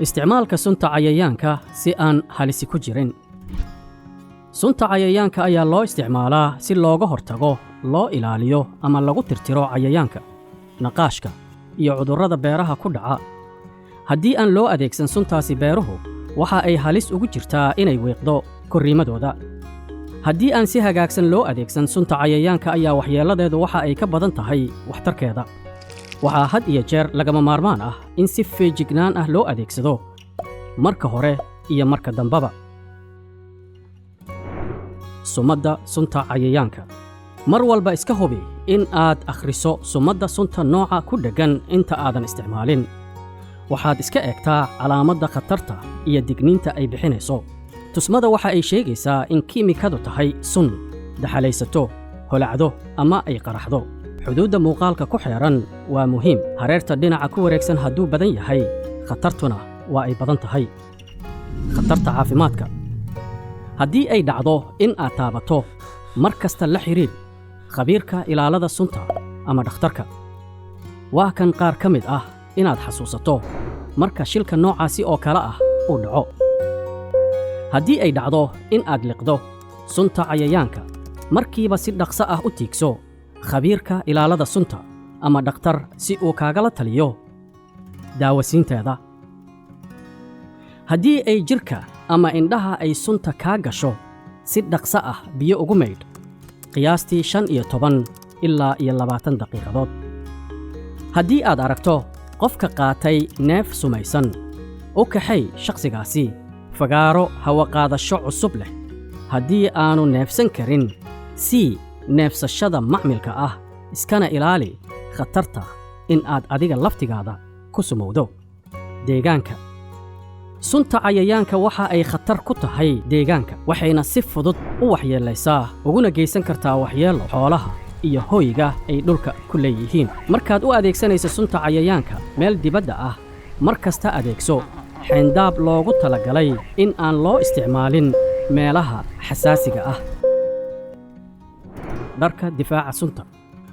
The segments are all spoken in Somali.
isticmaalka sunta cayayaanka si aan halisi ku jirin. Sunta cayayaanka ayaa loo isticmaalaa si looga hortago, loo ilaaliyo ama lagu tirtiro cayayaanka, naqaashka iyo cudurrada beeraha ku dhaca. Haddii aan loo adeegsan suntaasi beeruhu, waxa ay halis ugu jirtaa inay wiiqdo korriimadooda. Haddii aan si hagaagsan loo adeegsan sunta cayayaanka ayaa waxyeelladeedu waxa ay ka badan tahay waxtarkeeda. Waxaa had iyo jeer lagama maarmaan ah in si feejignaan ah loo adeegsado marka hore iyo marka dambaba. Sumadda sunta cayayaanka. Mar walba iska hubi in aad akhriso sumadda sunta nooca ku dheggan inta aadan isticmaalin. Waxaad iska eegtaa calaamadda khatarta iyo digniinta ay bixinayso. Tusmada waxa ay sheegaysaa in kiimikadu tahay sun, daxalaysato, holacdo ama ay qaraxdo. Xuduudda muuqaalka ku xeeran waa muhiim. Hareerta dhinaca ku wareegsan hadduu badan yahay, khatartuna waa ay badan tahay. Khatarta caafimaadka. Haddii ay dhacdo in aad taabato, mar kasta la xiriir khabiirka ilaalada sunta ama dhakhtarka. Waa kan qaar ka mid ah inaad xasuusato marka shilka noocaasi oo kale ah uu dhaco. Haddii ay dhacdo in aad liqdo sunta cayayaanka, markiiba si dhaqso ah u tiigso khabiirka ilaalada sunta ama dhakhtar si uu kaagala taliyo daawasiinteeda. Haddii ay jirka ama indhaha ay sunta kaa gasho, si dhaqso ah biyo ugu maydh, qiyaastii 15 ilaa 20 daqiiqadood. Haddii aad aragto qofka qaatay neef sumaysan, u kaxay shakhsigaasi fagaaro hawo qaadasho cusub leh. Haddii aanu neefsan karin, sii neefsashada macmilka ah, iskana ilaali khatarta in aad adiga laftigaada ku sumowdo. Deegaanka. Sunta cayayaanka waxa ay khatar ku tahay deegaanka, waxayna si fudud u waxyeelaysaa uguna geysan kartaa waxyeello xoolaha iyo hoyga ay dhulka ku leeyihiin. Markaad u adeegsanayso sunta cayayaanka meel dibadda ah, mar kasta adeegso xeyndaab loogu talagalay in aan loo isticmaalin meelaha xasaasiga ah. Dharka difaaca sunta.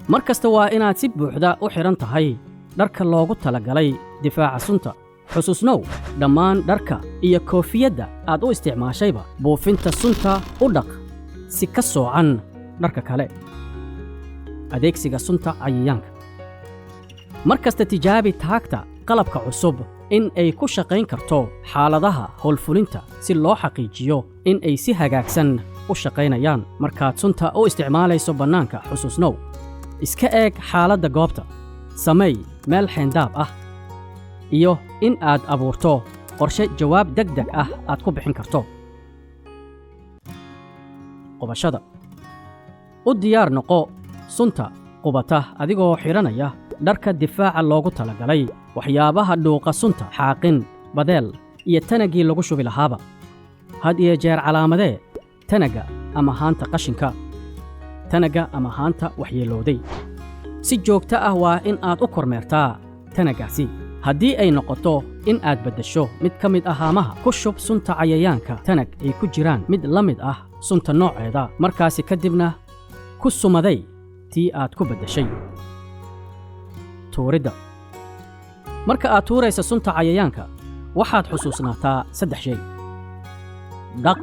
Mar kasta waa inaad si buuxda u xiran tahay dharka loogu talagalay difaaca sunta. Xusuusnow, dhammaan dharka iyo koofiyadda aad u isticmaashayba buufinta sunta u dhaq si ka soocan dharka kale. Adeegsiga sunta cayayaanka. Mar kasta tijaabi taagta qalabka cusub in ay ku shaqayn karto xaaladaha howlfulinta si loo xaqiijiyo in ay si hagaagsan u shaqaynayaan. Markaad sunta u isticmaalayso bannaanka, xusuusnow, iska eeg xaaladda goobta, samey meel xeyndaab ah, iyo in aad abuurto qorshe jawaab degdeg ah aad ku bixin karto. Qubashada. U diyaar noqo sunta qubata adigoo xiranaya dharka difaaca loogu talagalay. Waxyaabaha dhuuqa sunta, xaaqin, badeel iyo tanagii lagu shubi lahaaba. Had iyo jeer calaamadee tanaga ama haanta qashinka, tanaga ama haanta waxyeelooday. Si joogto ah waa in aad u kormeertaa tanagaasi. Haddii ay noqoto in aad beddesho mid ka mid ah haamaha, ku shub sunta cayayaanka tanag ay ku jiraan mid la mid ah sunta nooceeda. Markaasi kadibna ku sumaday tii aad ku beddeshay. Tuuridda. Marka aad tuuraysa sunta cayayaanka, waxaad xusuusnaataa 3 shay. Dhaq,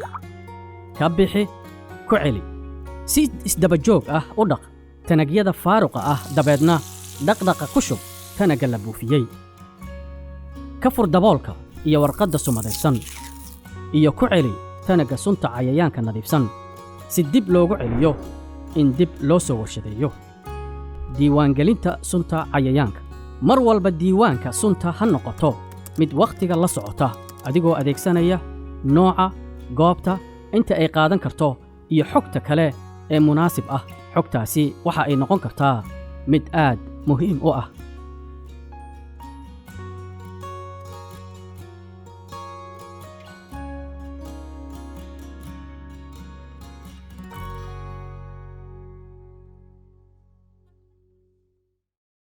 ka bixi, ku celi. Si isdaba joog ah u dhaq tanagyada faaruqa ah, dabeedna dhaqdhaqa ku shub tanaga la buufiyey. Ka fur daboolka iyo warqadda sumadaysan, iyo ku celi tanaga sunta cayayaanka nadiifsan si dib loogu celiyo in dib loo soo warshadeeyo. Diiwaangelinta sunta cayayaanka. Mar walba diiwaanka sunta ha noqoto mid wakhtiga la socota, adigoo adeegsanaya nooca, goobta, inta ay qaadan karto iyo xogta kale ee munaasib ah. Xogtaasi waxa ay noqon kartaa mid aad muhiim u ah.